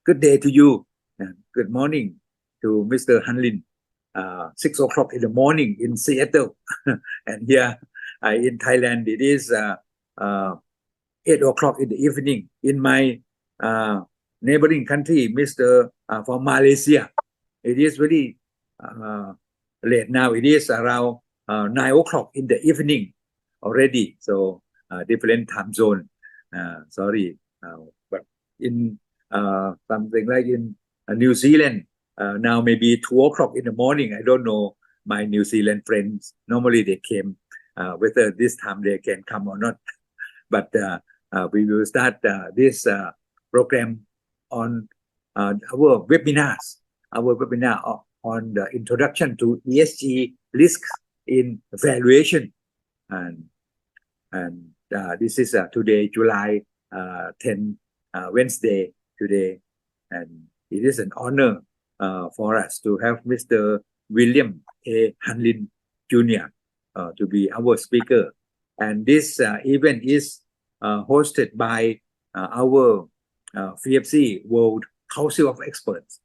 Good day to you. Good morning to Mr. Hanlin. 6 o'clock in the morning in Seattle. And here in Thailand, it is 8 o'clock in the evening. In my neighboring country, from Malaysia, it is very late now. It is around 9 o'clock in the evening already. So different time zone. Sorry. But in something like in New Zealand, now maybe 2 o'clock in the morning. I don't know my New Zealand friends. Normally they came, whether this time they can come or not. But we will start this program on our webinars. Our webinar on the introduction to ESG risks in valuation. And this is today, July 10, Wednesday today. And it is an honor for us to have Mr. William A. Hanlin Jr. To be our speaker. And this event is hosted by our FIABCI World Council of Experts.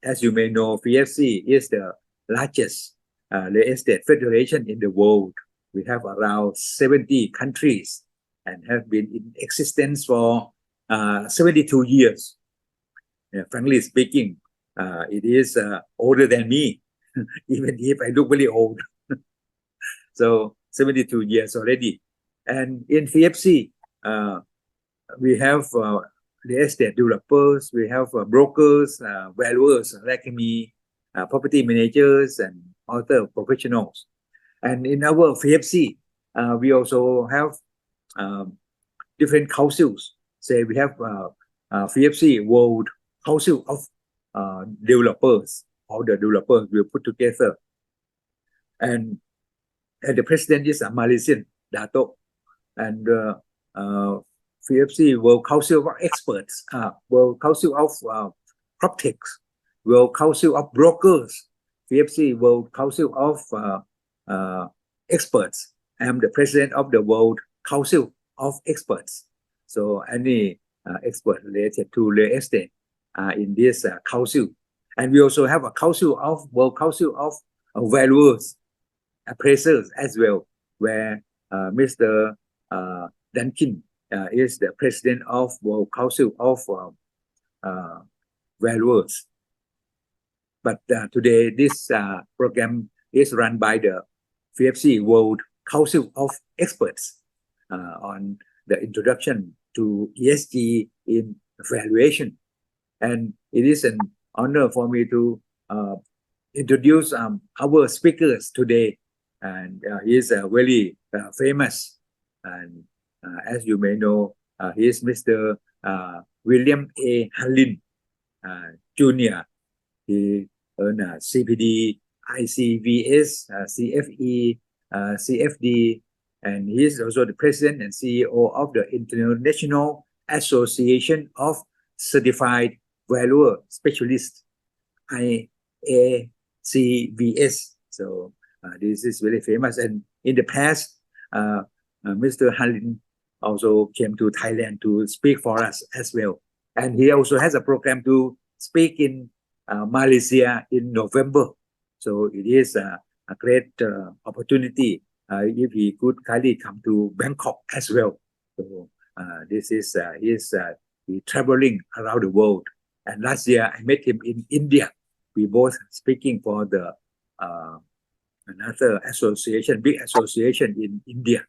As you may know, FIABCI is the largest real estate federation in the world. We have around 70 countries and have been in existence for 72 years. Frankly speaking, it is older than me, even if I look very old. So 72 years already. And in FIABCI, we have real estate developers, we have brokers, valuers like me, property managers, and other professionals. And in our FIABCI, we also have different councils. Say we have FIABCI World Council of Developers. All the developers will put together. And the president is a Malaysian, Dato. And FIABCI World Council of Experts, World Council of PropTechs, World Council of Brokers, FIABCI World Council of Experts. I am the president of the World Council of Experts. So any expert related to real estate in this council. And we also have a World Council of Valuers, appraisers as well, where Mr. Duncan is the president of World Council of Valuers. But today, this program is run by the FIABCI World Council of Experts on the introduction to ESG in valuation. And it is an honor for me to introduce our speakers today. And he is very famous. And as you may know, he is Mr. William A. Hanlin Jr. He earned a CPD, ICVS, CFE, CFD, and he is also the president and CEO of the International Association of Certified Valuer Specialists, IACVS. So this is very famous. And in the past, Mr. Hanlin also came to Thailand to speak for us as well. And he also has a program to speak in Malaysia in November. So it is a great opportunity if he could kindly come to Bangkok as well. So this is he's traveling around the world. And last year I met him in India. We both speaking for the another association, big association in India.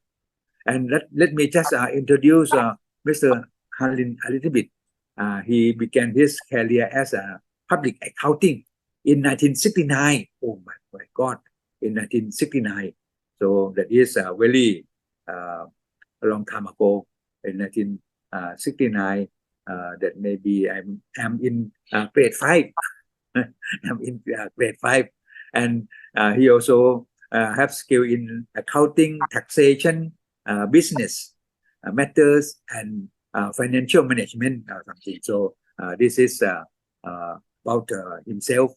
And let me just introduce Mr. Hanlin a little bit. He began his career as a public accounting in 1969. Oh my God, in 1969. So that is a very long time ago. In 1969, that maybe I'm in grade 5. I'm in grade 5. And he also have skill in accounting, taxation, business matters, and financial management or something. So this is about himself.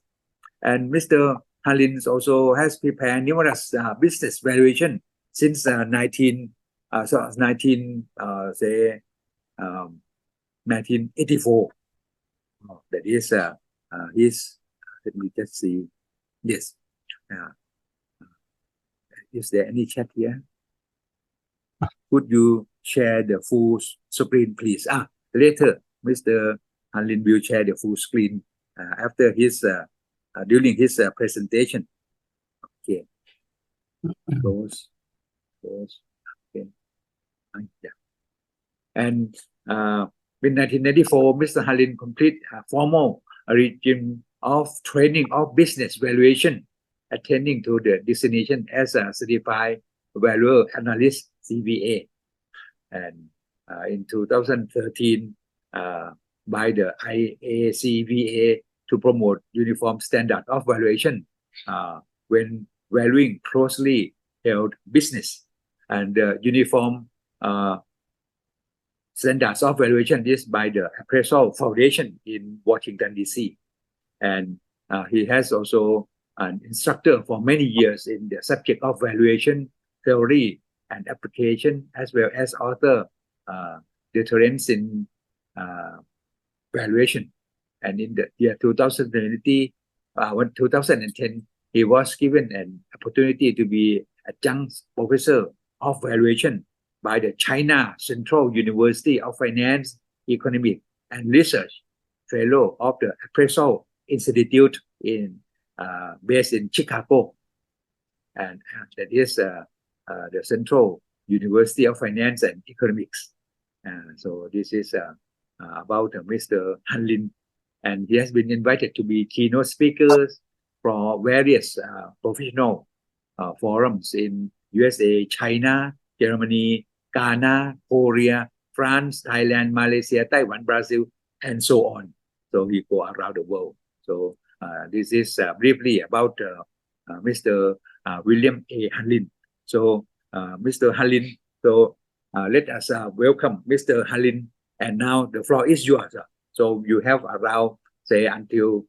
And Mr. Hanlin also has prepared numerous business valuation since 1984. that is his. Let me just see. Yes. Is there any chat here? Could you share the full screen, please? Later, Mr. Hanlin will share the full screen after his during his presentation. Okay. Close. Okay. Yeah. And in 1994, Mr. Hanlin complete a formal regime of training of business valuation, attending to the designation as a certified valuer analyst CVA. And in 2013, by the IACVS to promote uniform standard of valuation when valuing closely held business. And the uniform standards of valuation is by the Appraisal Foundation in Washington, D.C. And he has also an instructor for many years in the subject of valuation theory and application, as well as author deterrence in valuation. And in the year 2010, he was given an opportunity to be adjunct professor of valuation by the China Central University of Finance, Economic and Research Fellow of the Appraisal Institute based in Chicago. And that is the Central University of Finance and Economics. So this is about Mr. Hanlin. And he has been invited to be keynote speakers for various professional forums in USA, China, Germany, Ghana, Korea, France, Thailand, Malaysia, Taiwan, Brazil, and so on. So he go around the world. So this is briefly about Mr. William A. Hanlin. So Mr. Hanlin, so let us welcome Mr. Hanlin. And now the floor is yours. So you have around, say, until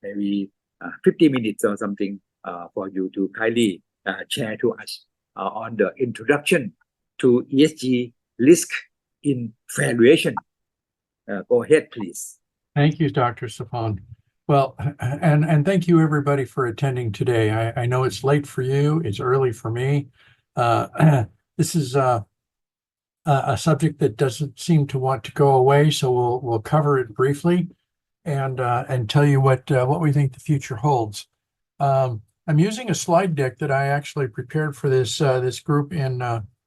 maybe 50 minutes or something for you to kindly share to us on the introduction to ESG risk in valuation. Go ahead, please. Thank you, Dr. Sopon. Well, and thank you everybody for attending today. I know it's late for you, it's early for me. This is a subject that doesn't seem to want to go away, so we'll cover it briefly and tell you what we think the future holds. I'm using a slide deck that I actually prepared for this group in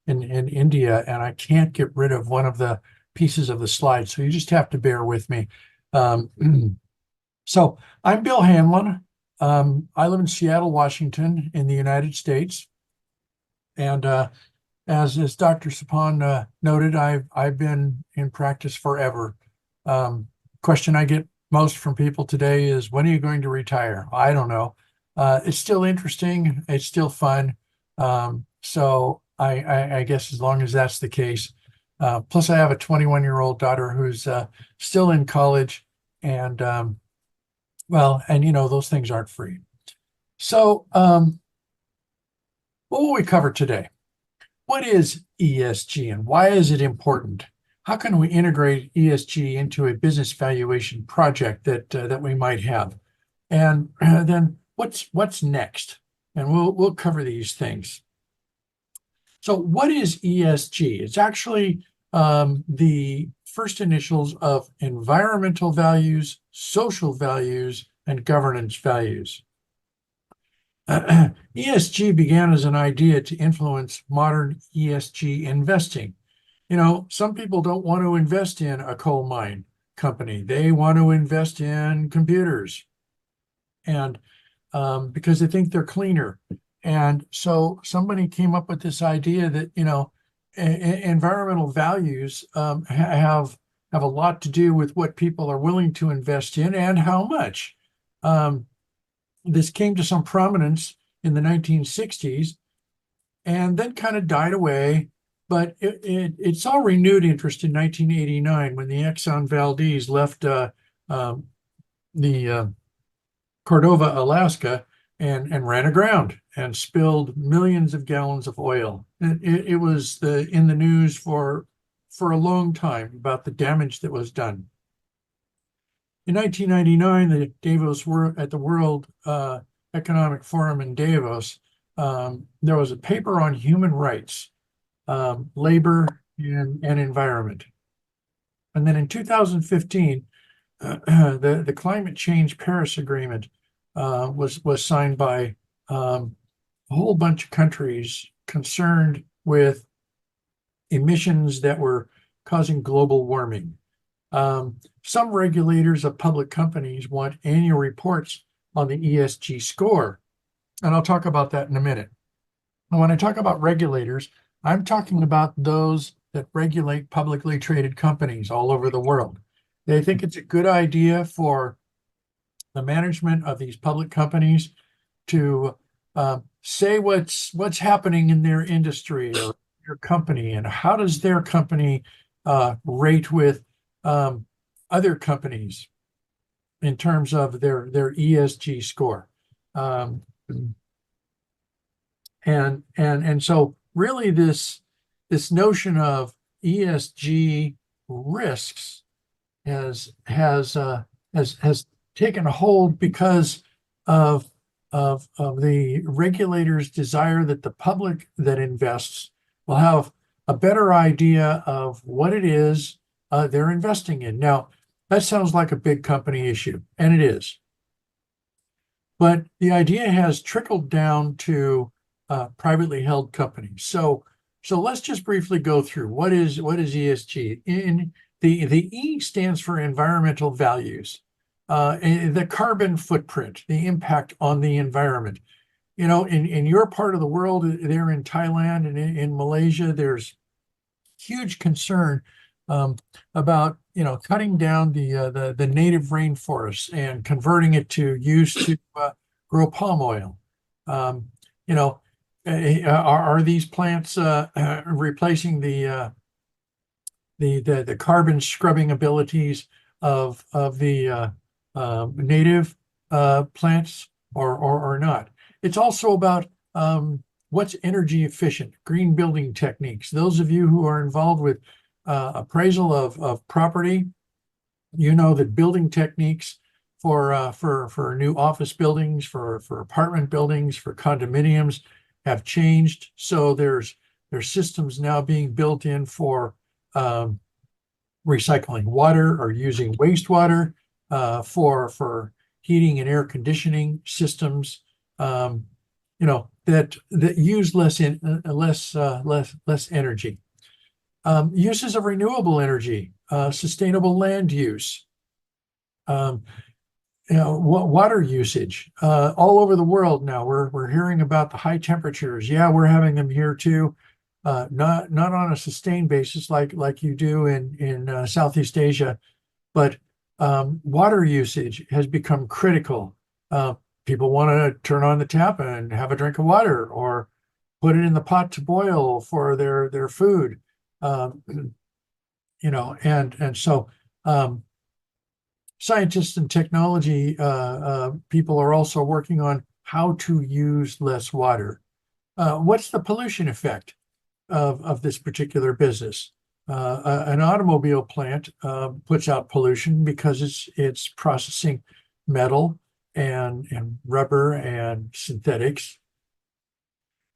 India, and I can't get rid of one of the pieces of the slide, so you just have to bear with me. So I'm Bill Hanlin. I live in Seattle, Washington, in the United States, and as Dr. Sopon noted, I've been in practice forever. Question I get most from people today is, when are you going to retire? I don't know. It's still interesting. It's still fun. So I guess as long as that's the case. Plus, I have a 21-year-old daughter who's still in college, and well, and you know, those things aren't free. So what will we cover today? What is ESG and why is it important? How can we integrate ESG into a business valuation project that we might have? And then what's next? And we'll cover these things. So what is ESG? It's actually the first initials of environmental values, social values, and governance values. ESG began as an idea to influence modern ESG investing. You know, some people don't want to invest in a coal mine company. They want to invest in computers, and because they think they're cleaner. And so somebody came up with this idea that, you know, environmental values have a lot to do with what people are willing to invest in and how much. This came to some prominence in the 1960s and then kind of died away. But it saw renewed interest in 1989 when the Exxon Valdez left the Cordova, Alaska, and ran aground and spilled millions of gallons of oil. It was in the news for a long time about the damage that was done. In 1999, at the World Economic Forum in Davos, there was a paper on human rights, labor, and environment. And then in 2015, the Climate Change Paris Agreement was signed by a whole bunch of countries concerned with emissions that were causing global warming. Some regulators of public companies want annual reports on the ESG score, and I'll talk about that in a minute. And when I talk about regulators, I'm talking about those that regulate publicly traded companies all over the world. They think it's a good idea for the management of these public companies to say what's happening in their industry or your company, and how does their company rate with other companies in terms of their ESG score. And so really this notion of ESG risks has taken a hold because of the regulators' desire that the public that invests will have a better idea of what it is they're investing in. Now, that sounds like a big company issue, and it is. But the idea has trickled down to privately held companies. So let's just briefly go through what is ESG. In the E stands for environmental values, the carbon footprint, the impact on the environment. You know, in your part of the world, there in Thailand and in Malaysia, there's huge concern about cutting down the native rainforests and converting it to use to grow palm oil. Are these plants replacing the carbon scrubbing abilities of the native plants or not? It's also about what's energy efficient, green building techniques. Those of you who are involved with appraisal of property, you know that building techniques for new office buildings, for apartment buildings, for condominiums have changed. So there's systems now being built in for recycling water or using wastewater for heating and air conditioning systems. That use less energy. Uses of renewable energy, sustainable land use, water usage. All over the world now, we're hearing about the high temperatures. Yeah, we're having them here too. Not on a sustained basis like you do in Southeast Asia, but water usage has become critical. People want to turn on the tap and have a drink of water, or put it in the pot to boil for their food. And so scientists and technology people are also working on how to use less water. What's the pollution effect of this particular business? An automobile plant puts out pollution because it's processing metal and rubber and synthetics.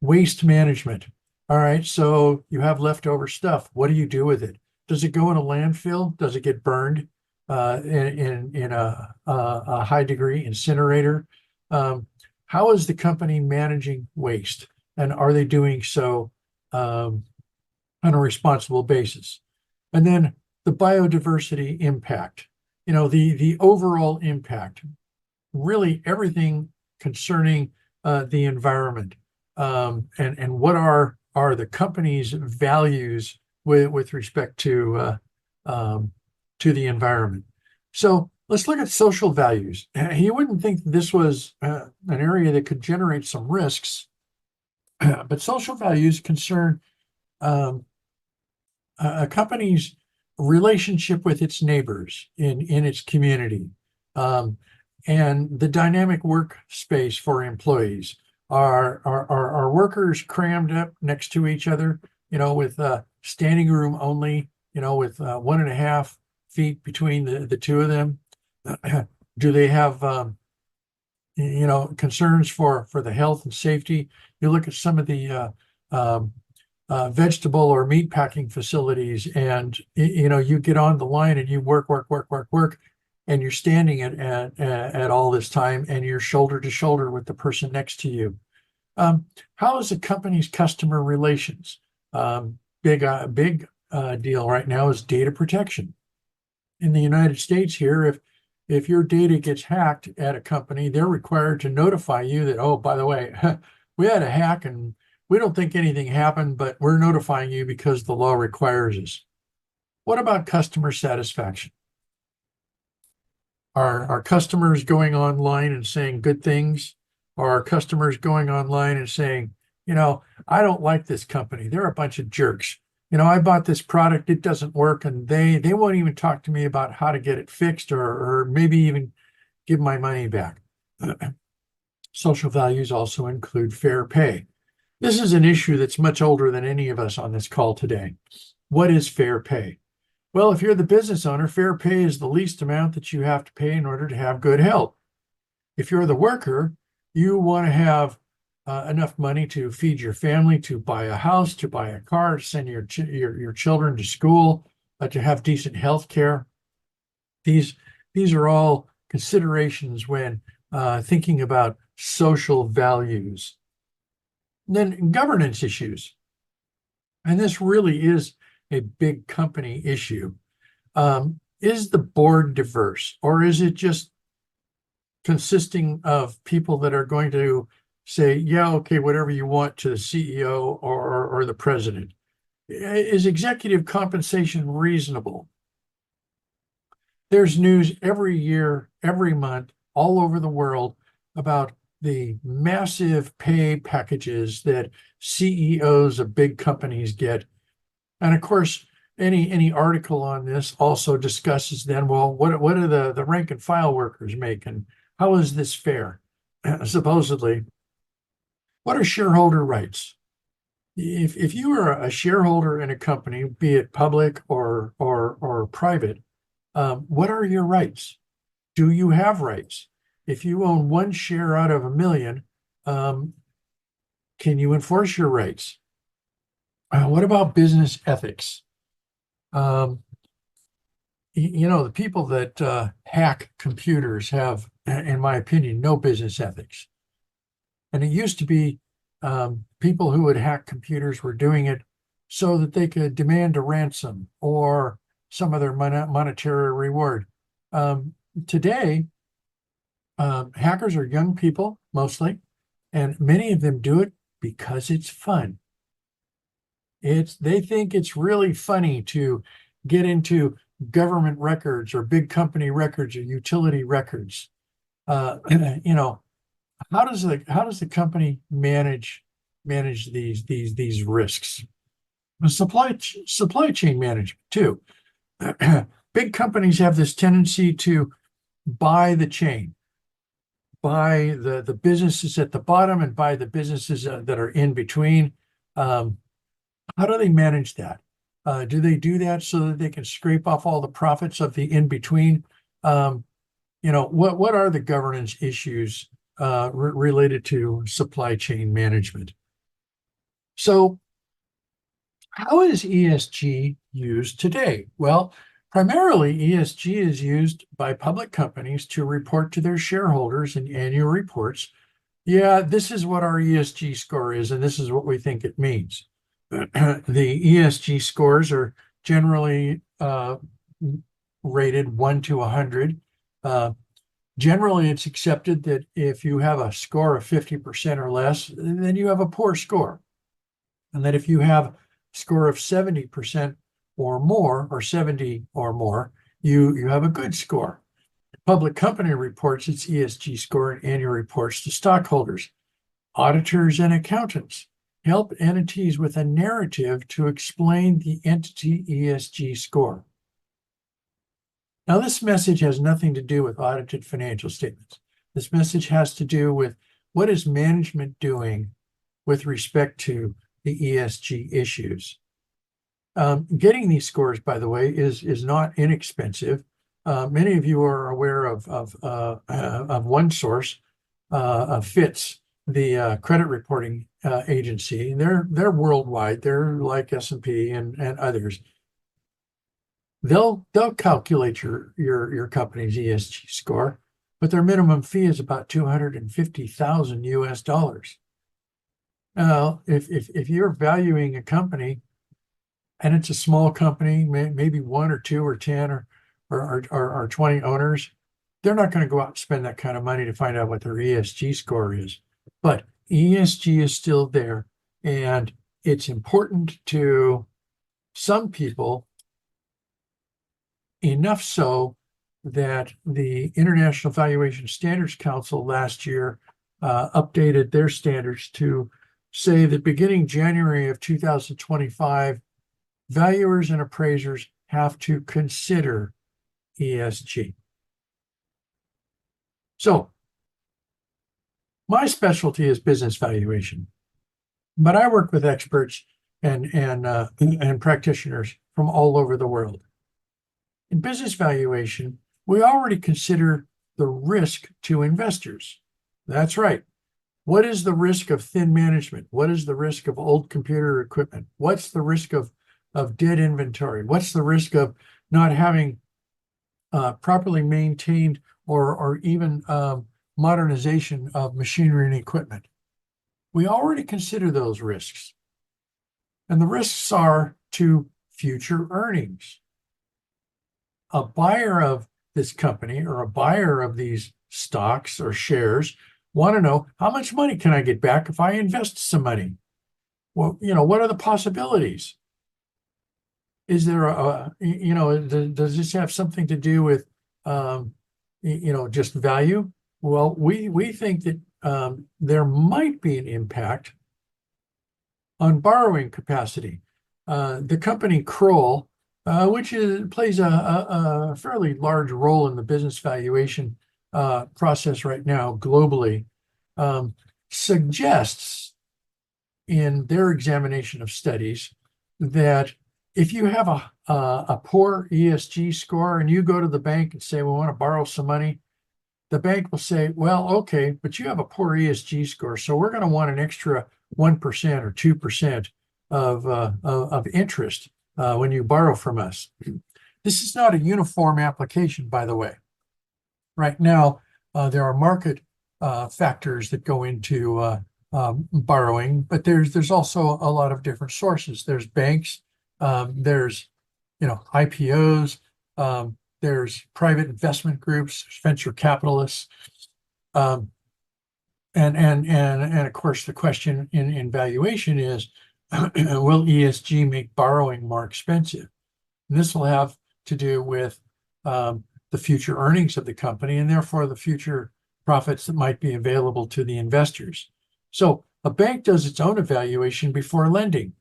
Waste management. All right, so you have leftover stuff. What do you do with it? Does it go in a landfill? Does it get burned in a high degree incinerator? How is the company managing waste? And are they doing so on a responsible basis? And then the biodiversity impact, the overall impact, really everything concerning the environment, and what are the company's values with respect to the environment. So let's look at social values. You wouldn't think this was an area that could generate some risks, but social values concern a company's relationship with its neighbors in its community, and the dynamic workspace for employees. Are workers crammed up next to each other, with standing room only, with 1.5 feet between the two of them? Do they have concerns for the health and safety? You look at some of the vegetable or meat packing facilities, and you get on the line and you work, and you're standing at all this time, and you're shoulder to shoulder with the person next to you. How is the company's customer relations? Big deal right now is data protection. In the United States here, if your data gets hacked at a company, they're required to notify you that, oh, by the way, we had a hack and we don't think anything happened, but we're notifying you because the law requires us. What about customer satisfaction? Are customers going online and saying good things? Or are customers going online and saying, I don't like this company. They're a bunch of jerks. I bought this product, it doesn't work, and they won't even talk to me about how to get it fixed or maybe even give my money back. Social values also include fair pay. This is an issue that's much older than any of us on this call today. What is fair pay? Well, if you're the business owner, fair pay is the least amount that you have to pay in order to have good health. If you're the worker, you want to have enough money to feed your family, to buy a house, to buy a car, to send your children to school, to have decent health care. These are all considerations when thinking about social values. And then governance issues. And this really is a big company issue. Is the board diverse, or is it just consisting of people that are going to say, yeah, okay, whatever you want to the CEO or the president? Is executive compensation reasonable? There's news every year, every month, all over the world about the massive pay packages that CEOs of big companies get. And of course, any article on this also discusses then, well, what do the rank and file workers make, and how is this fair? Supposedly, what are shareholder rights? If you are a shareholder in a company, be it public or private, what are your rights? Do you have rights? If you own one share out of 1 million, can you enforce your rights? What about business ethics? The people that hack computers have, in my opinion, no business ethics. And it used to be people who would hack computers were doing it so that they could demand a ransom or some other monetary reward. Today, hackers are young people, mostly, and many of them do it because it's fun. They think it's really funny to get into government records or big company records or utility records. How does the company manage these risks? Supply chain management too. Big companies have this tendency to buy the chain, buy the businesses at the bottom and buy the businesses that are in between. How do they manage that? Do they do that so that they can scrape off all the profits of the in between? What are the governance issues related to supply chain management? So, how is ESG used today? Well, primarily ESG is used by public companies to report to their shareholders in annual reports. Yeah, this is what our ESG score is, and this is what we think it means. The ESG scores are generally rated 1 to 100. Generally, it's accepted that if you have a score of 50% or less, then you have a poor score. And that if you have a score of 70% or more, or 70 or more, you have a good score. Public company reports its ESG score in annual reports to stockholders. Auditors and accountants help entities with a narrative to explain the entity ESG score. Now, this message has nothing to do with audited financial statements. This message has to do with what is management doing with respect to the ESG issues. Getting these scores, by the way, is not inexpensive. Many of you are aware of one source, of FITS, the credit reporting agency. They're worldwide. They're like S&P and others. They'll calculate your company's ESG score, but their minimum fee is about $250,000 US. Now, if you're valuing a company and it's a small company, maybe 1 or 2 or 10 or 20 owners, they're not going to go out and spend that kind of money to find out what their ESG score is. But ESG is still there, and it's important to some people, enough so that the International Valuation Standards Council last year updated their standards to say that beginning January of 2025, valuers and appraisers have to consider ESG. So my specialty is business valuation, but I work with experts and practitioners from all over the world. In business valuation, we already consider the risk to investors. That's right. What is the risk of thin management? What is the risk of old computer equipment? What's the risk of dead inventory? What's the risk of not having properly maintained or even modernization of machinery and equipment? We already consider those risks. And the risks are to future earnings. A buyer of this company or a buyer of these stocks or shares want to know, how much money can I get back if I invest some money? Well, what are the possibilities? Is there does this have something to do with, just value? Well, we think that there might be an impact on borrowing capacity. The company Kroll, which plays a fairly large role in the business valuation process right now globally, suggests in their examination of studies that if you have a poor ESG score and you go to the bank and say, we want to borrow some money, the bank will say, well, okay, but you have a poor ESG score, so we're going to want an extra 1% or 2% of interest when you borrow from us. This is not a uniform application, by the way. Right now, there are market factors that go into borrowing, but there's also a lot of different sources. There's banks, there's IPOs, there's private investment groups, venture capitalists, and of course the question in valuation is, will ESG make borrowing more expensive? And this will have to do with the future earnings of the company and therefore the future profits that might be available to the investors. So a bank does its own evaluation before lending.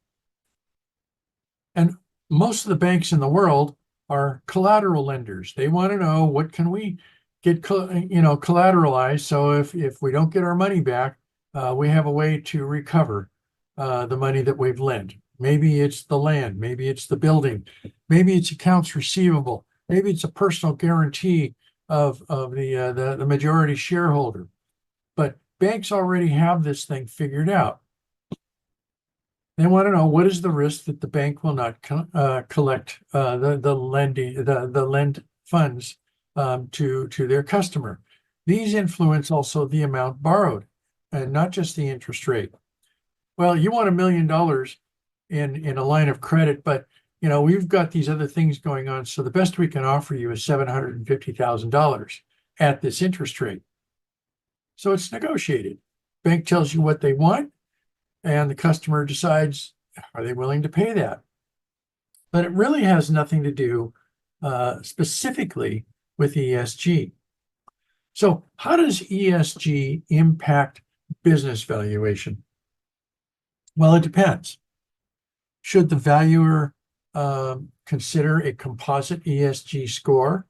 And most of the banks in the world are collateral lenders. They want to know, what can we get collateralized, so if we don't get our money back, we have a way to recover the money that we've lent. Maybe it's the land, maybe it's the building, maybe it's accounts receivable, maybe it's a personal guarantee of the majority shareholder. But banks already have this thing figured out. They want to know, what is the risk that the bank will not collect the lend funds to their customer. These influence also the amount borrowed, and not just the interest rate. Well, you want $1 million in a line of credit, but we've got these other things going on, so the best we can offer you is $750,000 at this interest rate. So it's negotiated. Bank tells you what they want, and the customer decides, are they willing to pay that? But it really has nothing to do specifically with ESG. So how does ESG impact business valuation? Well, it depends. Should the valuer consider a composite ESG score,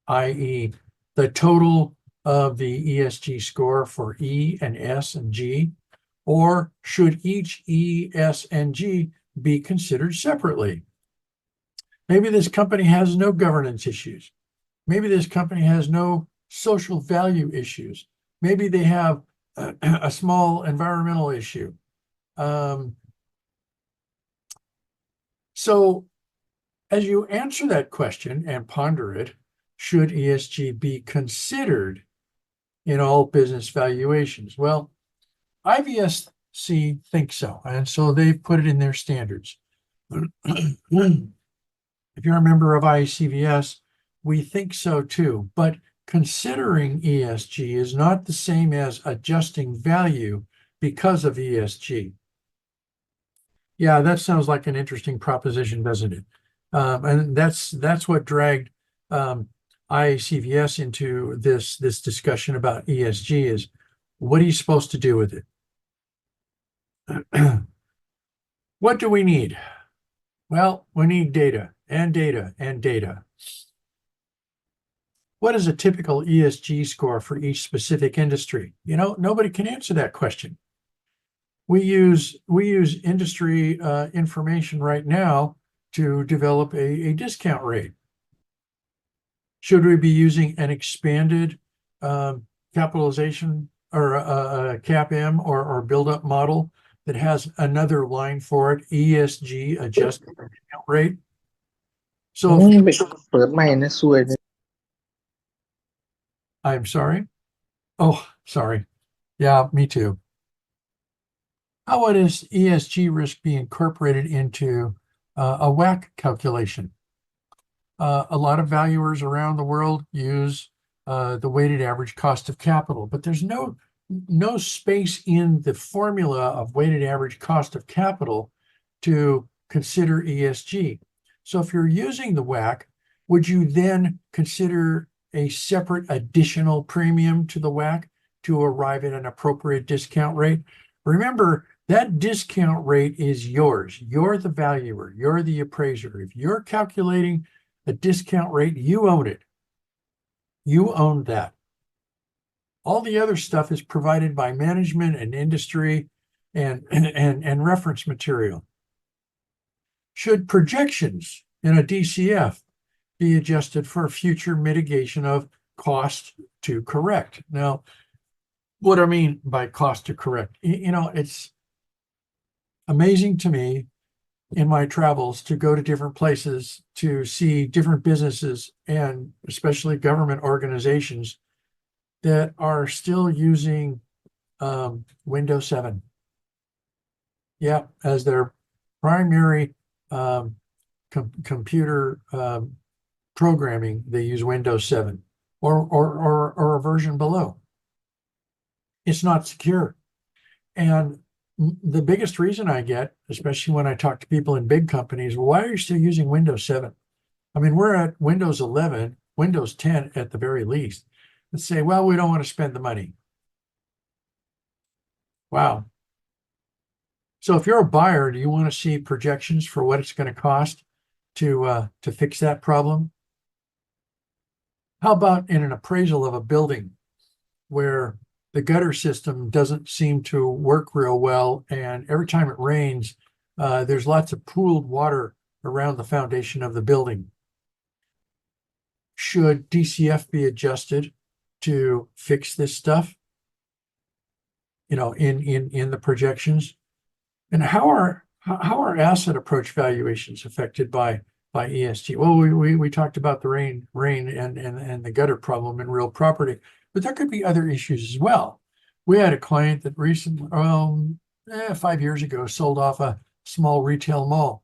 i.e. the total of the ESG score for E and S and G, or should each E, S, and G be considered separately? Maybe this company has no governance issues. Maybe this company has no social value issues. Maybe they have a small environmental issue. So as you answer that question and ponder it, should ESG be considered in all business valuations? Well, IVSC thinks so, and so they've put it in their standards. If you're a member of IACVS, we think so too, but considering ESG is not the same as adjusting value because of ESG. Yeah, that sounds like an interesting proposition, doesn't it? And that's what dragged IACVS into this discussion about ESG is what are you supposed to do with it? What do we need? Well, we need data and data and data. What is a typical ESG score for each specific industry? You know, nobody can answer that question. We use industry information right now to develop a discount rate. Should we be using an expanded capitalization or a CAPM or build-up model that has another line for it, ESG adjusted discount rate? So I'm sorry. Oh, sorry. Yeah, me too. How would this ESG risk be incorporated into a WACC calculation? A lot of valuers around the world use the weighted average cost of capital, but there's no space in the formula of weighted average cost of capital to consider ESG. So if you're using the WACC, would you then consider a separate additional premium to the WACC to arrive at an appropriate discount rate? Remember, that discount rate is yours. You're the valuer. You're the appraiser. If you're calculating a discount rate, you own it. You own that. All the other stuff is provided by management and industry and reference material. Should projections in a DCF be adjusted for future mitigation of cost to correct? Now, what I mean by cost to correct, you know, it's amazing to me in my travels to go to different places to see different businesses and especially government organizations that are still using Windows 7. Yeah, as their primary computer programming, they use Windows 7 or a version below. It's not secure. And the biggest reason I get, especially when I talk to people in big companies, well, why are you still using Windows 7? I mean, we're at Windows 11, Windows 10 at the very least. Let's say, well, we don't want to spend the money. Wow. So if you're a buyer, do you want to see projections for what it's going to cost to fix that problem? How about in an appraisal of a building where the gutter system doesn't seem to work real well, and every time it rains, there's lots of pooled water around the foundation of the building? Should DCF be adjusted to fix this stuff, you know, in the projections? And how are asset approach valuations affected by ESG? Well, we talked about the rain and the gutter problem in real property, but there could be other issues as well. We had a client that recently, 5 years ago, sold off a small retail mall,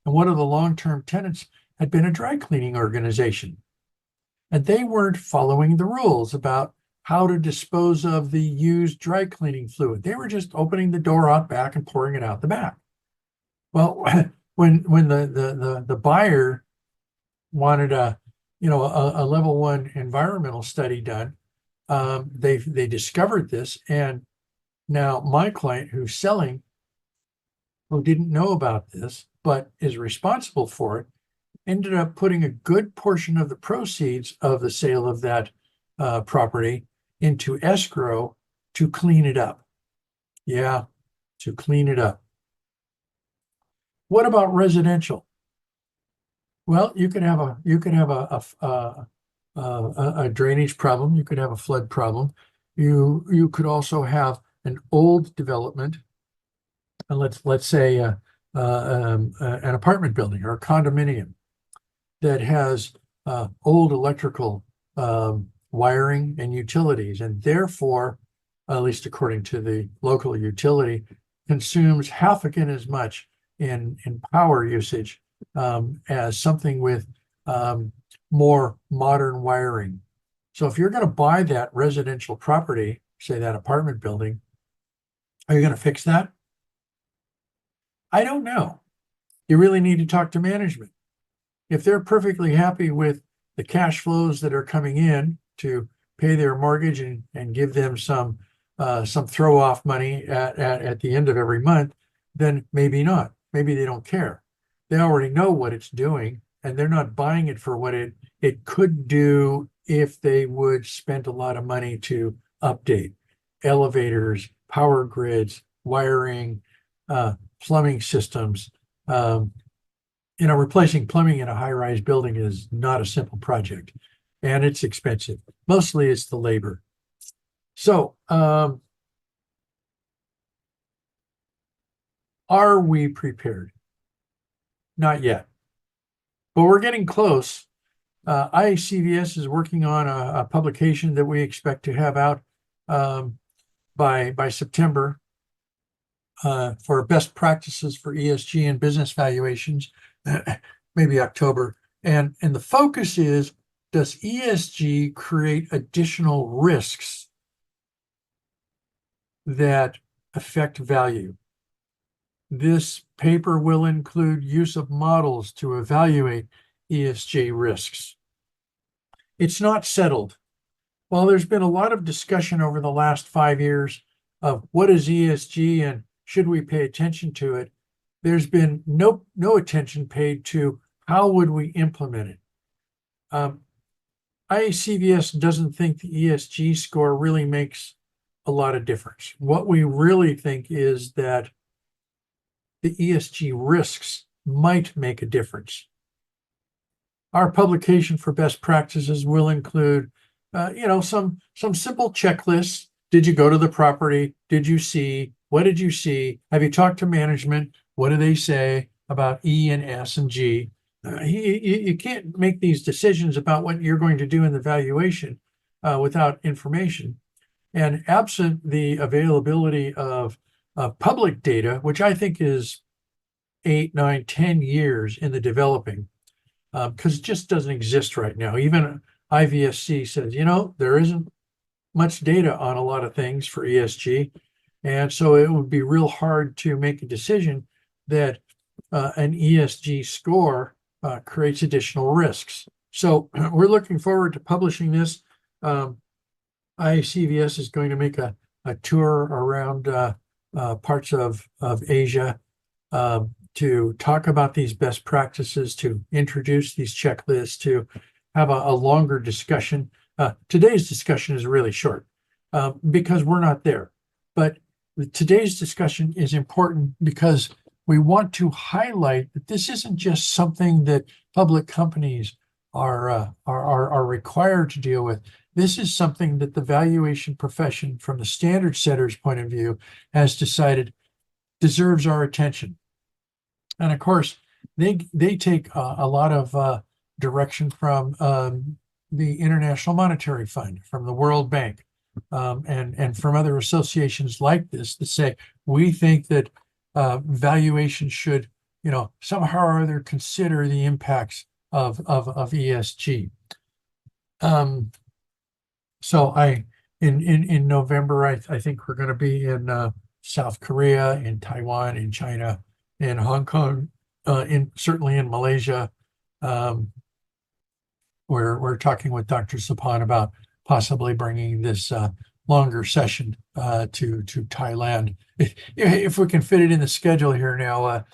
and one of the long-term tenants had been a dry cleaning organization, and they weren't following the rules about how to dispose of the used dry cleaning fluid. They were just opening the door out back and pouring it out the back. Well, when the buyer wanted a level 1 environmental study done, they discovered this, and now my client who's selling, who didn't know about this but is responsible for it, ended up putting a good portion of the proceeds of the sale of that property into escrow to clean it up. Yeah, to clean it up. What about residential? Well, you could have a drainage problem. You could have a flood problem. You could also have an old development, and let's say an apartment building or a condominium that has old electrical wiring and utilities, and therefore, at least according to the local utility, consumes half again as much in power usage as something with more modern wiring. So if you're going to buy that residential property, say that apartment building, are you going to fix that? I don't know. You really need to talk to management. If they're perfectly happy with the cash flows that are coming in to pay their mortgage and give them some throw off money at the end of every month, then maybe not. Maybe they don't care. They already know what it's doing, and they're not buying it for what it could do if they would spend a lot of money to update elevators, power grids, wiring, plumbing systems. Replacing plumbing in a high-rise building is not a simple project, and it's expensive. Mostly it's the labor. So, are we prepared? Not yet, but we're getting close. IACVS is working on a publication that we expect to have out by September for best practices for ESG and business valuations, maybe October. And the focus is, does ESG create additional risks that affect value? This paper will include use of models to evaluate ESG risks. It's not settled. While there's been a lot of discussion over the last 5 years of what is ESG and should we pay attention to it, there's been no attention paid to how would we implement it. IACVS doesn't think the ESG score really makes a lot of difference. What we really think is that the ESG risks might make a difference. Our publication for best practices will include, some simple checklists. Did you go to the property? Did you see? What did you see? Have you talked to management? What do they say about E and S and G? You can't make these decisions about what you're going to do in the valuation without information. And absent the availability of public data, which I think is 8, 9, 10 years in the developing, because it just doesn't exist right now. Even IVSC says, there isn't much data on a lot of things for ESG. And so it would be real hard to make a decision that an ESG score creates additional risks. So we're looking forward to publishing this. IACVS is going to make a tour around parts of Asia to talk about these best practices, to introduce these checklists, to have a longer discussion. Today's discussion is really short because we're not there. But today's discussion is important because we want to highlight that this isn't just something that public companies are required to deal with. This is something that the valuation profession, from the standard setter's point of view, has decided deserves our attention. And of course, they take a lot of direction from the International Monetary Fund, from the World Bank, and from other associations like this that say, we think that valuation should, somehow or other consider the impacts of ESG. So in November, I think we're going to be in South Korea, in Taiwan, in China, in Hong Kong, certainly in Malaysia. We're talking with Dr. Sopon about possibly bringing this longer session to Thailand, if we can fit it in the schedule here now.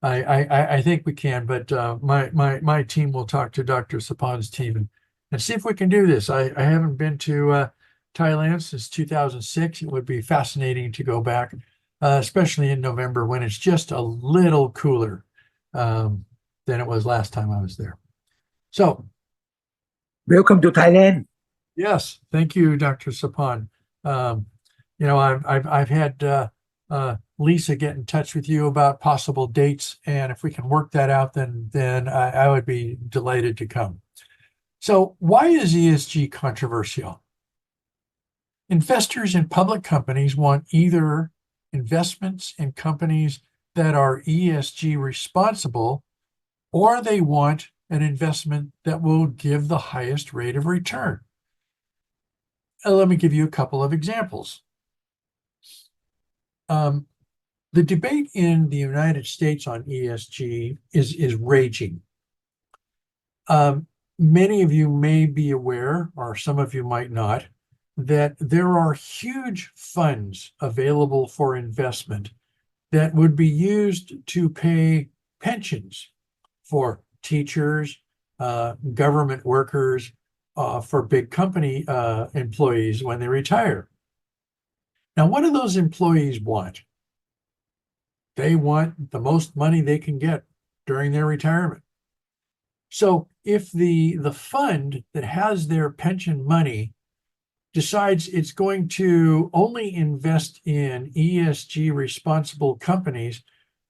I think we can, but my team will talk to Dr. Sopon's team and see if we can do this. I haven't been to Thailand since 2006. It would be fascinating to go back, especially in November when it's just a little cooler than it was last time I was there. So Welcome to Thailand. Yes, thank you, Dr. Sopon. I've had Lisa get in touch with you about possible dates, and if we can work that out, then I would be delighted to come. So, why is ESG controversial? Investors in public companies want either investments in companies that are ESG responsible, or they want an investment that will give the highest rate of return. Let me give you a couple of examples. The debate in the United States on ESG is raging. Many of you may be aware, or some of you might not, that there are huge funds available for investment that would be used to pay pensions for teachers, government workers, for big company employees when they retire. Now, what do those employees want? They want the most money they can get during their retirement. So if the fund that has their pension money decides it's going to only invest in ESG responsible companies,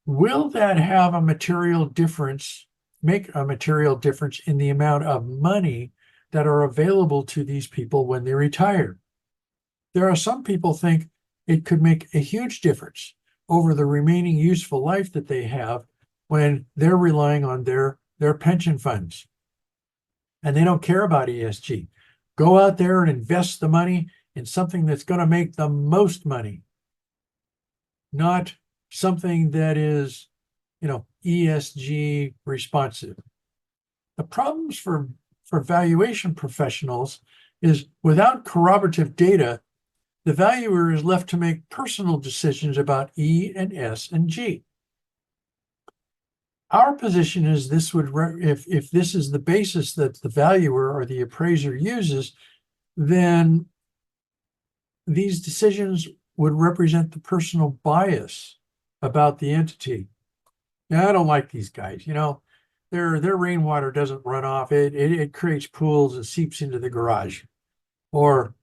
will that have a material difference, make a material difference in the amount of money that are available to these people when they retire? There are some people think it could make a huge difference over the remaining useful life that they have when they're relying on their pension funds. And they don't care about ESG. Go out there and invest the money in something that's going to make the most money, not something that is, ESG responsive. The problems for valuation professionals is without corroborative data, the valuer is left to make personal decisions about E and S and G. Our position is this would, if this is the basis that the valuer or the appraiser uses, then these decisions would represent the personal bias about the entity. Now, I don't like these guys. Their rainwater doesn't run off. It creates pools and seeps into the garage. Or,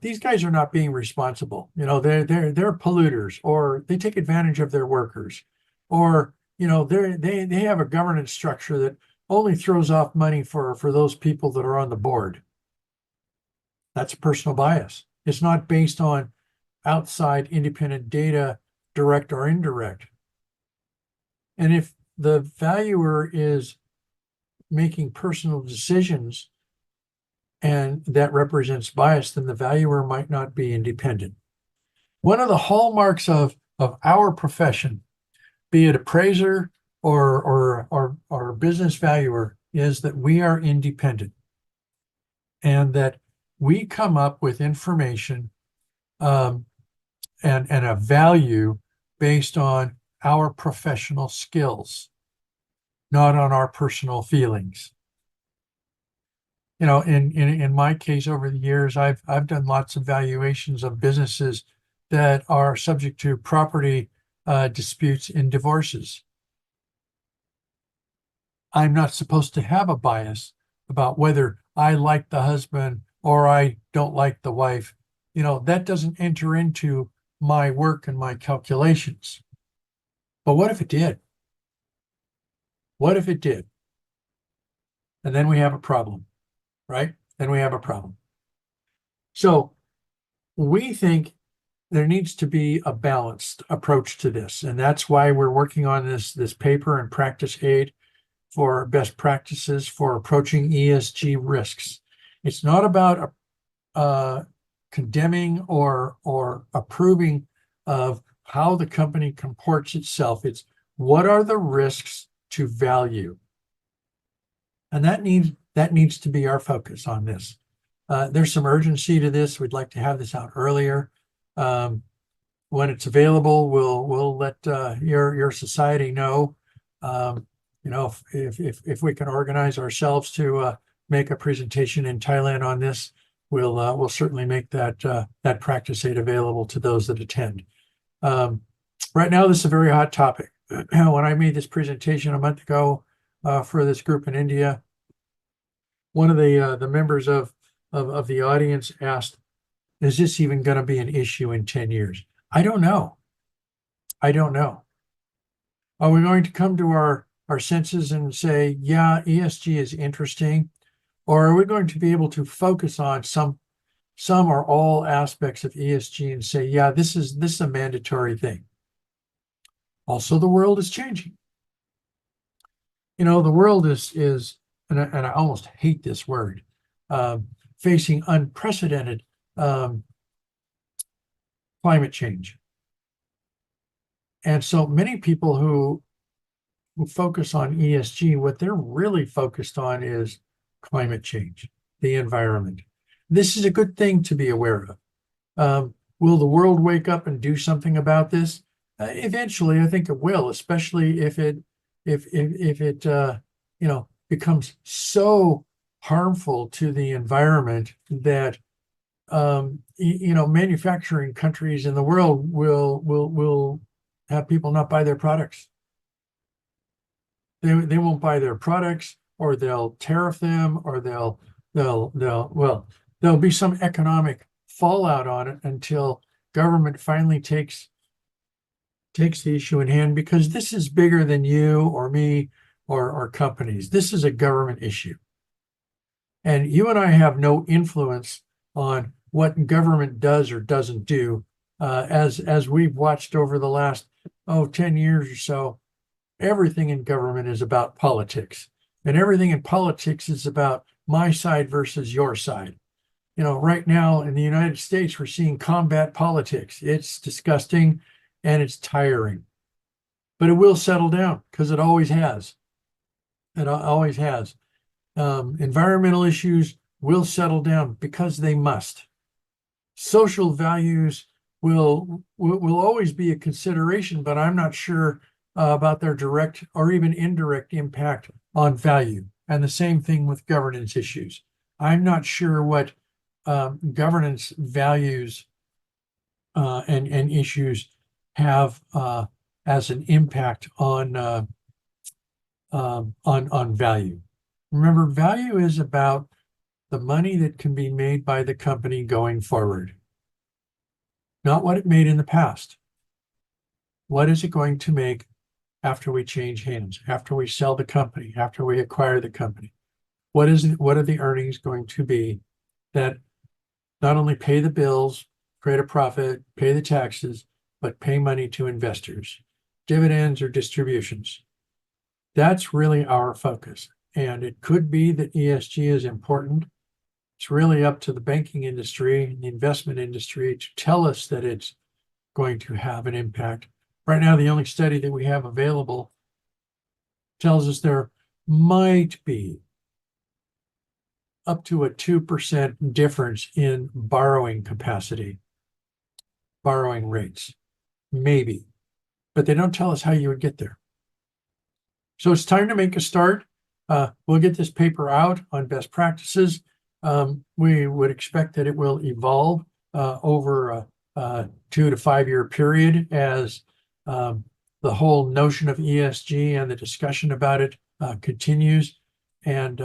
these guys are not being responsible. They're polluters, or they take advantage of their workers, or they have a governance structure that only throws off money for those people that are on the board. That's a personal bias. It's not based on outside independent data, direct or indirect. And if the valuer is making personal decisions and that represents bias, then the valuer might not be independent. One of the hallmarks of our profession, be it appraiser or business valuer, is that we are independent and that we come up with information and a value based on our professional skills, not on our personal feelings. In my case, over the years, I've done lots of valuations of businesses that are subject to property disputes in divorces. I'm not supposed to have a bias about whether I like the husband or I don't like the wife. That doesn't enter into my work and my calculations. But what if it did? What if it did? And then we have a problem. Right? Then we have a problem. So we think there needs to be a balanced approach to this. And that's why we're working on this paper and practice aid for best practices for approaching ESG risks. It's not about condemning or approving of how the company comports itself. It's what are the risks to value? And that needs to be our focus on this. There's some urgency to this. We'd like to have this out earlier. When it's available, we'll let your society know. If we can organize ourselves to make a presentation in Thailand on this, we'll certainly make that practice aid available to those that attend. Right now, this is a very hot topic. When I made this presentation a month ago for this group in India, one of the members of the audience asked, is this even going to be an issue in 10 years? I don't know. I don't know. Are we going to come to our senses and say, yeah, ESG is interesting? Or are we going to be able to focus on some or all aspects of ESG and say, yeah, this is a mandatory thing? Also, the world is changing. You know, the world is and I almost hate this word, facing unprecedented climate change. And so many people who focus on ESG, what they're really focused on is climate change, the environment. This is a good thing to be aware of. Will the world wake up and do something about this? Eventually, I think it will, especially if it becomes so harmful to the environment that manufacturing countries in the world will have people not buy their products. They won't buy their products, or they'll tariff them, or there'll be some economic fallout on it until government finally takes the issue in hand, because this is bigger than you or me or companies. This is a government issue. And you and I have no influence on what government does or doesn't do. As we've watched over the last 10 years or so, everything in government is about politics, and everything in politics is about my side versus your side. You know, right now in the United States, we're seeing combat politics. It's disgusting and it's tiring, but it will settle down, because it always has. It always has. Environmental issues will settle down because they must. Social values will always be a consideration, but I'm not sure about their direct or even indirect impact on value. And the same thing with governance issues. I'm not sure what governance values and issues have as an impact on value. Remember, value is about the money that can be made by the company going forward, not what it made in the past. What is it going to make after we change hands, after we sell the company, after we acquire the company? What are the earnings going to be that not only pay the bills, create a profit, pay the taxes, but pay money to investors, dividends or distributions? That's really our focus. And it could be that ESG is important. It's really up to the banking industry and the investment industry to tell us that it's going to have an impact. Right now, the only study that we have available tells us there might be up to a 2% difference in borrowing capacity, borrowing rates, maybe, but they don't tell us how you would get there. So it's time to make a start. We'll get this paper out on best practices. We would expect that it will evolve over a 2 to 5 year period as the whole notion of ESG and the discussion about it continues, and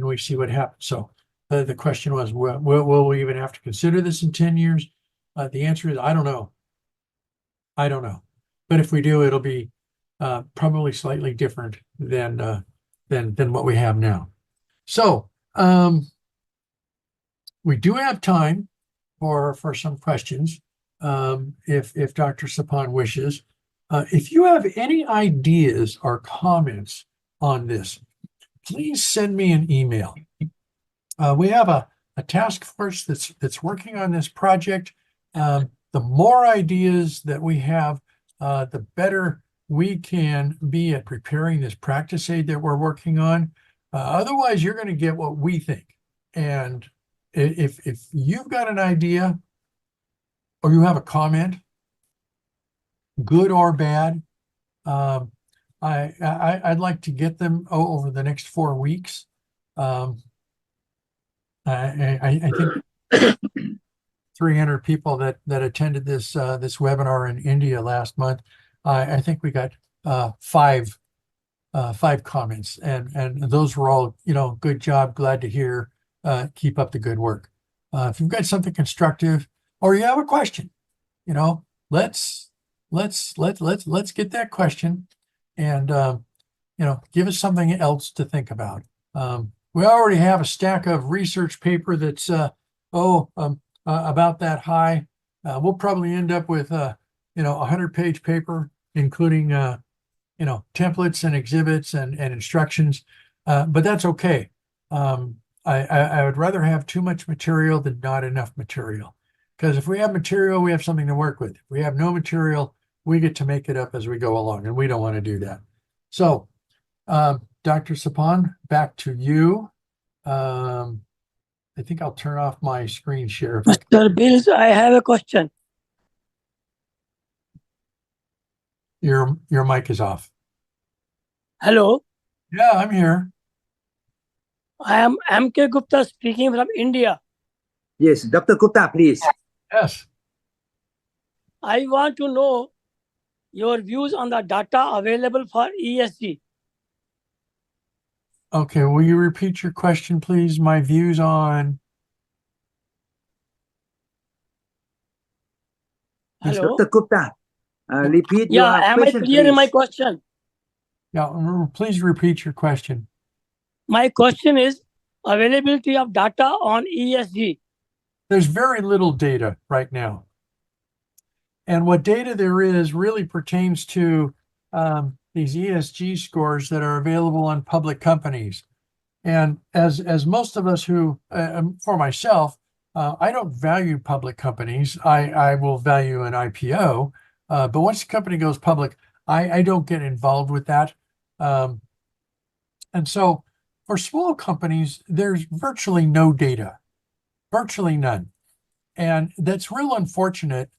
we see what happens. So the question was, will we even have to consider this in 10 years? The answer is, I don't know. I don't know. But if we do, it'll be probably slightly different than what we have now. So we do have time for some questions, if Dr. Sopon wishes. If you have any ideas or comments on this, please send me an email. We have a task force that's working on this project. The more ideas that we have, the better we can be at preparing this practice aid that we're working on. Otherwise, you're going to get what we think. And if you've got an idea or you have a comment, good or bad, I'd like to get them over the next 4 weeks. I think 300 people that attended this webinar in India last month. I think we got 5 5 comments, and those were all, good job, glad to hear, keep up the good work. If you've got something constructive or you have a question, let's get that question and, give us something else to think about. We already have a stack of research paper that's, about that high. We'll probably end up with, 100-page paper, including, templates and exhibits and instructions, but that's okay. I would rather have too much material than not enough material. Because if we have material, we have something to work with. If we have no material, we get to make it up as we go along, and we don't want to do that. So, Dr. Sopon, back to you. I think I'll turn off my screen share. Mr. Bills, I have a question. Your mic is off. Hello, Yeah, I'm here. I am M.K. Gupta speaking from India. Yes, Dr. Gupta, please. Yes. I want to know your views on the data available for ESG. Okay, will you repeat your question, please? My views on... Yes, Hello. Dr. Gupta, repeat Yeah, your am I question, clear in my please. question? Yeah, please repeat your question. My question is availability of data on ESG. There's very little data right now. And what data there is really pertains to these ESG scores that are available on public companies. And as most of us who, for myself, I don't value public companies. I will value an IPO, but once the company goes public, I don't get involved with that. And so for small companies, there's virtually no data, virtually none. And that's real unfortunate.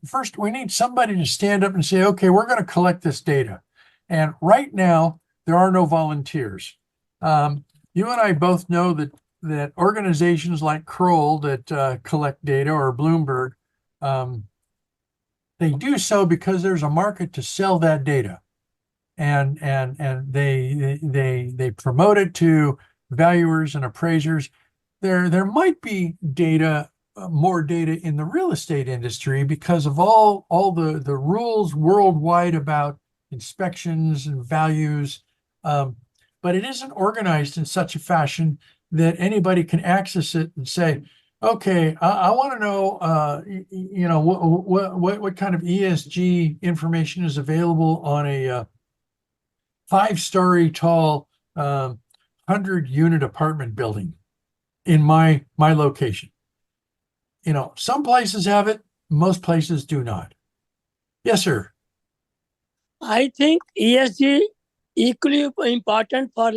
First, we need somebody to stand up and say, okay, we're going to collect this data. And right now, there are no volunteers. You and I both know that organizations like Kroll that collect data, or Bloomberg, they do so because there's a market to sell that data. And they promote it to valuers and appraisers. There might be data, more data in the real estate industry because of all the rules worldwide about inspections and values, but it isn't organized in such a fashion that anybody can access it and say, okay, I want to know, what kind of ESG information is available on a 5-story tall 100-unit apartment building in my location. Some places have it, most places do not. Yes, sir. I think ESG equally important for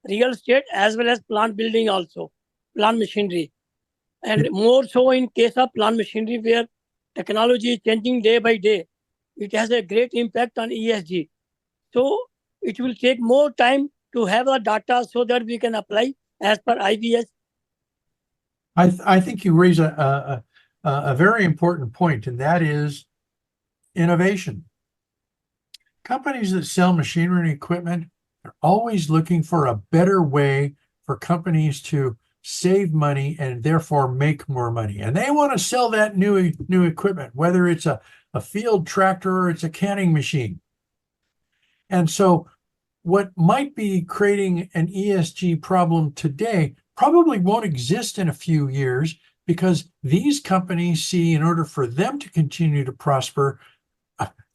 real estate as well as plant building also, plant machinery. And more so in case of plant machinery where technology is changing day by day. It has a great impact on ESG. So it will take more time to have the data so that we can apply as per IVS. I think you raise a very important point, and that is innovation. Companies that sell machinery and equipment are always looking for a better way for companies to save money and therefore make more money. And they want to sell that new equipment, whether it's a field tractor or it's a canning machine. And so what might be creating an ESG problem today probably won't exist in a few years, because these companies see, in order for them to continue to prosper,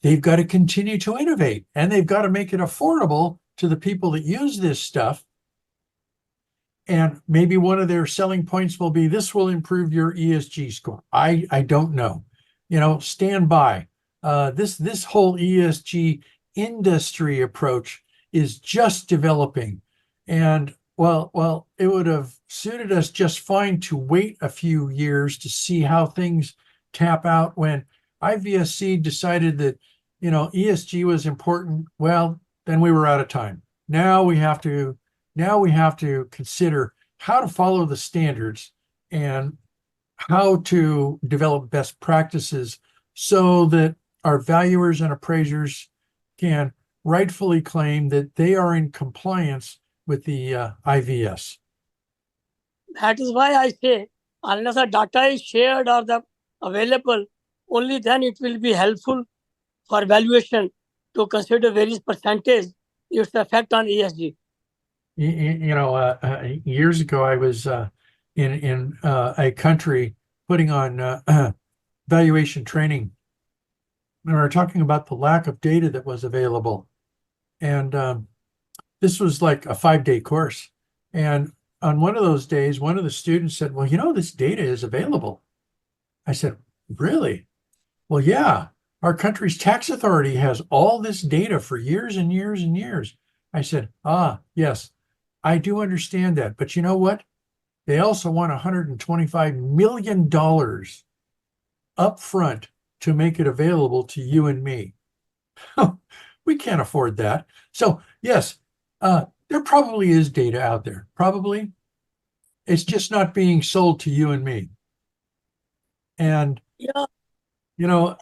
they've got to continue to innovate, and they've got to make it affordable to the people that use this stuff. And maybe one of their selling points will be, this will improve your ESG score. I don't know. Stand by. This whole ESG industry approach is just developing. And well, it would have suited us just fine to wait a few years to see how things tap out. When IVSC decided that, ESG was important, well, then we were out of time. Now we have to consider how to follow the standards and how to develop best practices so that our valuers and appraisers can rightfully claim that they are in compliance with the IVS. That is why I say, unless the data is shared or available, only then it will be helpful for valuation to consider various percentage its effect on ESG. Years ago, I was in a country putting on valuation training. And we were talking about the lack of data that was available. And this was like a 5-day course. And on one of those days, one of the students said, well, this data is available. I said, really? Well, yeah, our country's tax authority has all this data for years and years and years. I said, yes, I do understand that. But you know what? They also want $125 million up front to make it available to you and me. We can't afford that. So yes, there probably is data out there. Probably. It's just not being sold to you and me. And,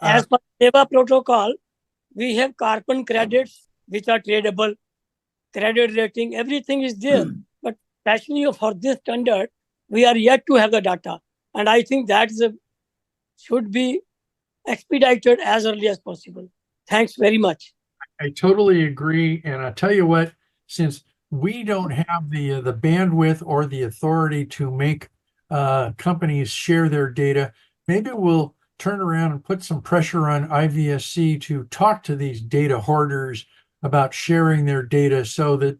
as per SEBA protocol, we have carbon credits which are tradable, credit rating, everything is there. But especially for this standard, we are yet to have the data. And I think that should be expedited as early as possible. Thanks very much. I totally agree. And I'll tell you what, since we don't have the bandwidth or the authority to make companies share their data, maybe we'll turn around and put some pressure on IVSC to talk to these data hoarders about sharing their data so that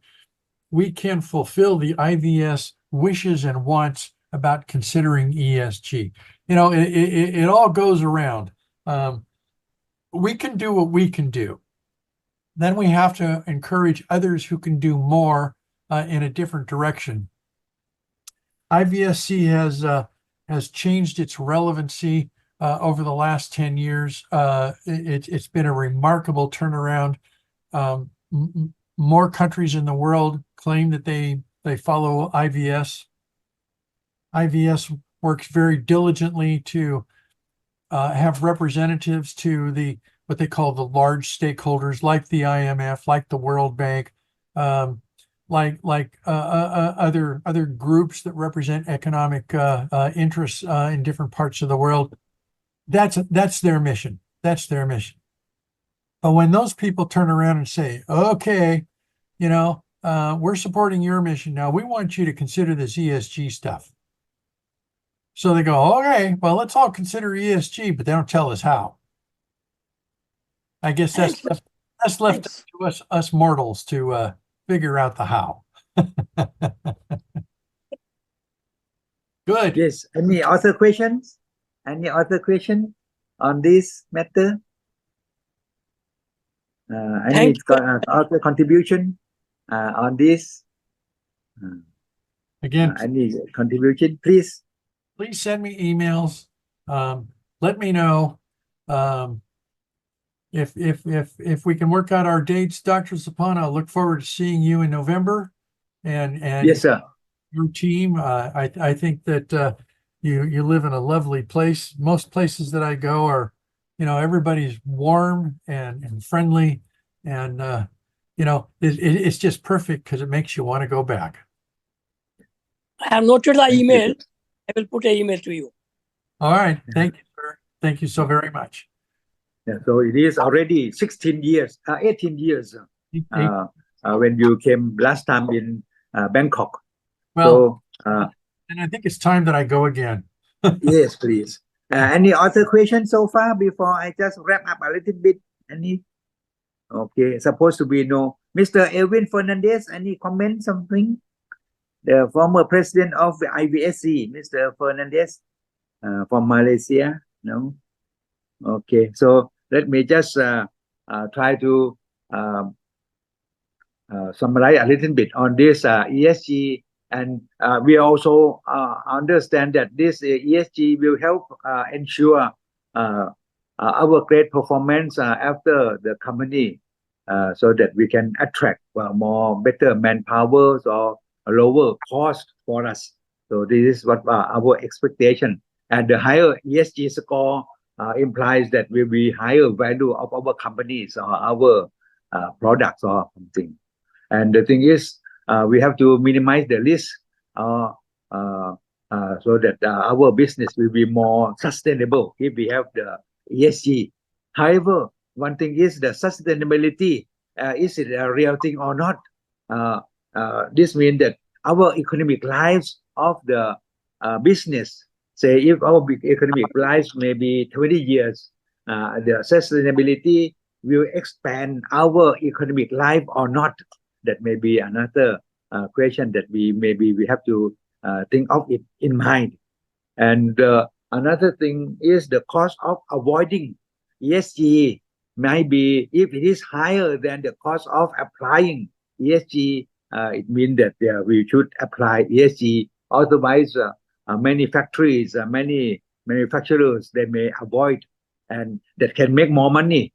we can fulfill the IVS wishes and wants about considering ESG. It all goes around. We can do what we can do. Then we have to encourage others who can do more in a different direction. IVSC has changed its relevancy over the last 10 years. It's been a remarkable turnaround. More countries in the world claim that they follow IVS. IVS works very diligently to have representatives to what they call the large stakeholders, like the IMF, like the World Bank, like other groups that represent economic interests in different parts of the world. That's their mission. That's their mission. But when those people turn around and say, okay, we're supporting your mission now, we want you to consider this ESG stuff. So they go, okay, well, let's all consider ESG, but they don't tell us how. I guess that's left to us mortals to figure out the how. Good. Yes. Any other questions? Any other question on this matter? Any other contribution on this? Again, any contribution, please? Please send me emails. Let me know if we can work out our dates. Dr. Sopon, I'll look forward to seeing you in November. And yes, sir. Your team. I think that you live in a lovely place. Most places that I go are, everybody's warm and friendly, and it's just perfect because it makes you want to go back. I have noted the email. I will put an email to you. All right. Thank you, sir. Thank you so very much. Yeah, so it is already 18 years when you came last time in Bangkok. Well, so, and I think it's time that I go again. Yes, please. Any other questions so far before I just wrap up a little bit? Any? Okay, supposed to be no. Mr. Elvin Fernandez, any comment, something? The former president of the IVSC, Mr. Fernandez, from Malaysia. No? Okay, so let me just try to summarize a little bit on this ESG. And we also understand that this ESG will help ensure our great performance after the company, so that we can attract more better manpower or a lower cost for us. So this is what our expectation. And the higher ESG score implies that will be higher value of our companies or our products or something. And the thing is, we have to minimize the risk so that our business will be more sustainable if we have the ESG. However, one thing is the sustainability. Is it a real thing or not? This means that our economic lives of the business, say if our economic lives maybe 20 years, the sustainability will expand our economic life or not. That may be another question that we have to think of it in mind. And another thing is the cost of avoiding ESG might be, if it is higher than the cost of applying ESG, it means that we should apply ESG. Otherwise, many factories, many manufacturers, they may avoid, and that can make more money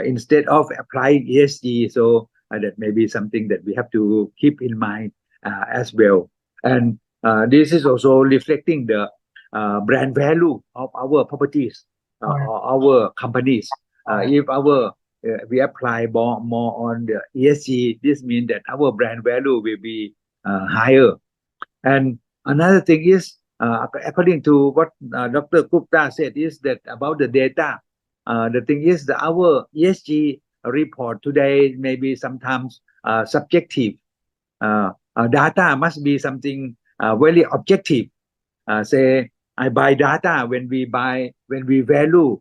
instead of applying ESG. So that may be something that we have to keep in mind as well. And this is also reflecting the brand value of our properties or our companies. If we apply more on the ESG, this means that our brand value will be higher. And another thing is, according to what Dr. Gupta said, is that about the data. The thing is that our ESG report today may be sometimes subjective. Data must be something very objective. Say, I buy data when we value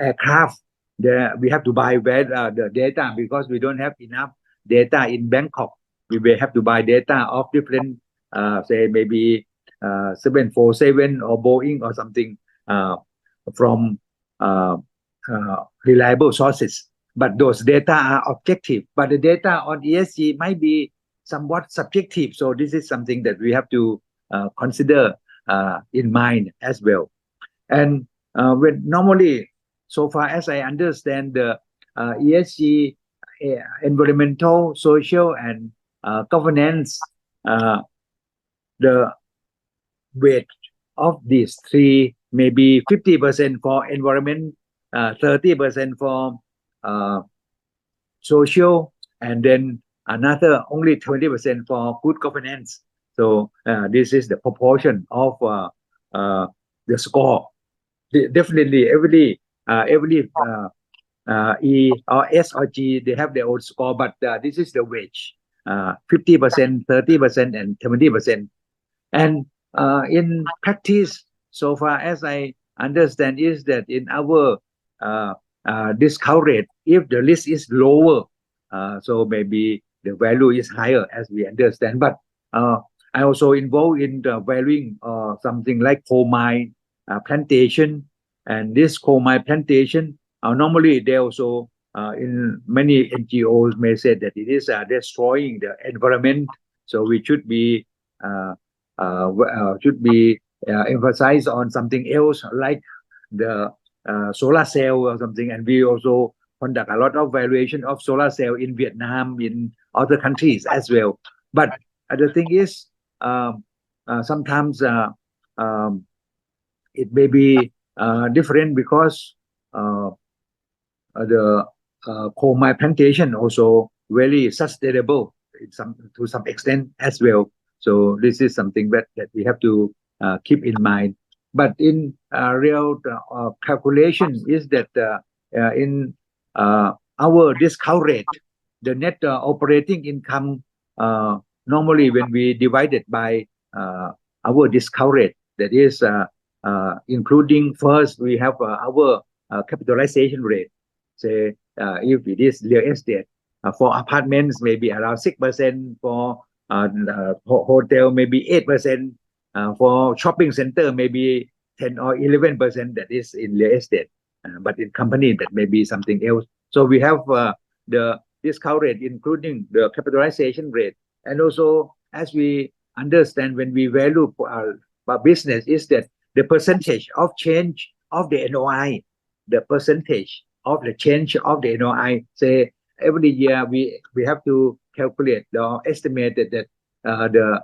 aircraft. We have to buy the data because we don't have enough data in Bangkok. We will have to buy data of different, say maybe 747 or Boeing or something from reliable sources. But those data are objective. But the data on ESG might be somewhat subjective. So this is something that we have to consider in mind as well. And when normally, so far as I understand, the ESG, environmental, social, and governance, the weight of these three may be 50% for environment, 30% for social, and then another only 20% for good governance. So this is the proportion of the score. Definitely every E or S or G, they have their own score, but this is the wage, 50%, 30%, and 20%. And in practice, so far as I understand, is that in our discount rate, if the list is lower, so maybe the value is higher, as we understand. But I also involved in the valuing something like coal mine plantation, and this coal mine plantation, normally they also in many NGOs may say that it is destroying the environment, so we should be emphasized on something else like the solar cell or something. And we also conduct a lot of valuation of solar cell in Vietnam, in other countries as well. But the thing is, sometimes it may be different because the coal mine plantation also very sustainable to some extent as well. So this is something that we have to keep in mind. But in real calculation is that in our discount rate, the net operating income, normally when we divide it by our discount rate, that is including first we have our capitalization rate. Say if it is real estate, for apartments maybe around 6%, for hotel maybe 8%, for shopping center maybe 10 or 11%, that is in real estate. But in company that may be something else. So we have the discount rate including the capitalization rate. And also, as we understand, when we value our business, is that the percentage of change of the NOI, the percentage of the change of the NOI. Say every year we have to calculate or estimate that the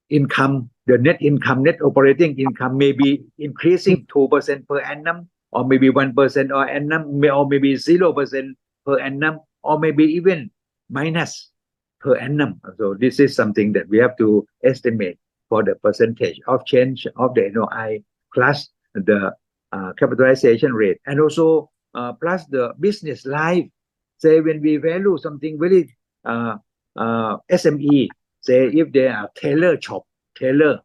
income, the net income, net operating income may be increasing 2% per annum or maybe 1% or annum, or maybe 0% per annum, or maybe even minus per annum. So this is something that we have to estimate for the percentage of change of the NOI plus the capitalization rate, and also plus the business life. Say when we value something very SME, say if they are tailor shop, tailor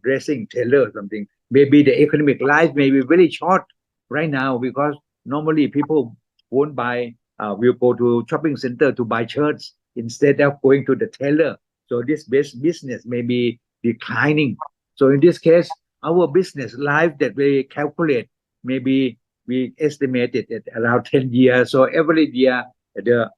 dressing, tailor something, maybe the economic life may be very short right now, because normally people won't buy, will go to shopping center to buy shirts instead of going to the tailor. So this business may be declining. So in this case, our business life that we calculate, maybe we estimated at around 10 years. So every year, the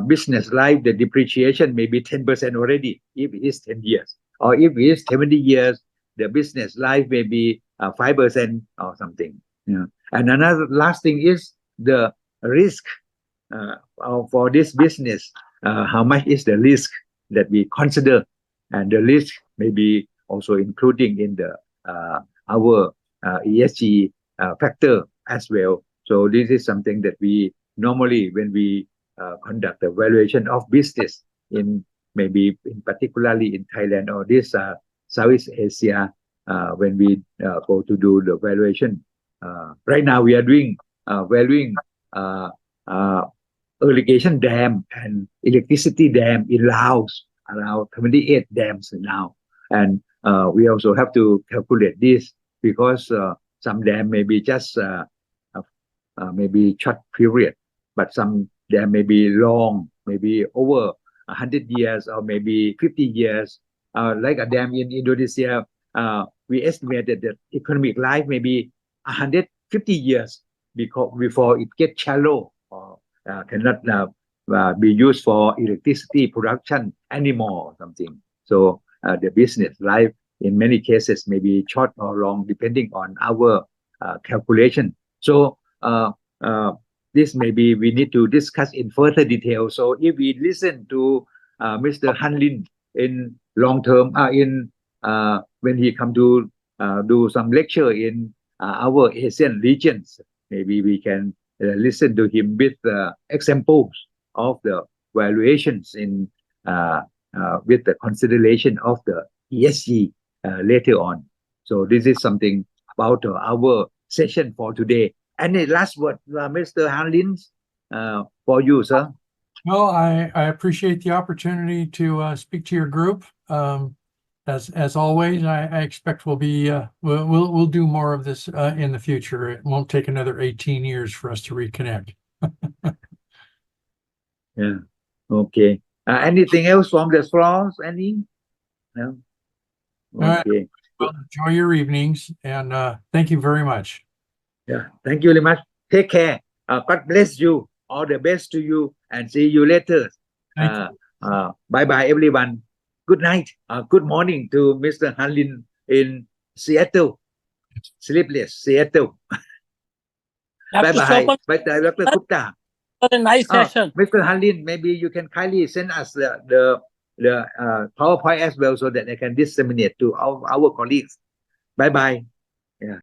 business life, the depreciation may be 10% already, if it is 10 years. Or if it is 70 years, the business life may be 5% or something. Yeah. And another last thing is the risk for this business. How much is the risk that we consider? And the risk may be also including in the our ESG factor as well. So this is something that we normally, when we conduct the valuation of business in maybe in particularly in Thailand or this Southeast Asia, when we go to do the valuation. Right now we are doing valuing irrigation dam and electricity dam in Laos, around 28 dams now. And we also have to calculate this, because some dam may be just maybe short period, but some dam may be long, maybe over 100 years or maybe 50 years. Like a dam in Indonesia, we estimated that economic life may be 150 years before it gets shallow or cannot be used for electricity production anymore or something. So the business life in many cases may be short or long depending on our calculation. So this maybe we need to discuss in further detail. So if we listen to Mr. Hanlin in long term, when he come to do some lecture in our Asian regions, maybe we can listen to him with examples of the valuations in with the consideration of the ESG later on. So this is something about our session for today. Any last word, Mr. Hanlin, for you, sir? Well, I appreciate the opportunity to speak to your group. As always, I expect we'll do more of this in the future. It won't take another 18 years for us to reconnect. Yeah. Okay. Anything else from the floors? Any? No. Okay. Well, enjoy your evenings, and thank you very much. Yeah. Thank you very much. Take care. God bless you. All the best to you, and see you later. Bye bye, everyone. Good night. Good morning to Mr. Hanlin in Seattle. Sleepless Seattle. Bye bye. Bye, Dr. Gupta. For a nice session. Mr. Hanlin, maybe you can kindly send us the PowerPoint as well, so that I can disseminate to our colleagues. Bye bye.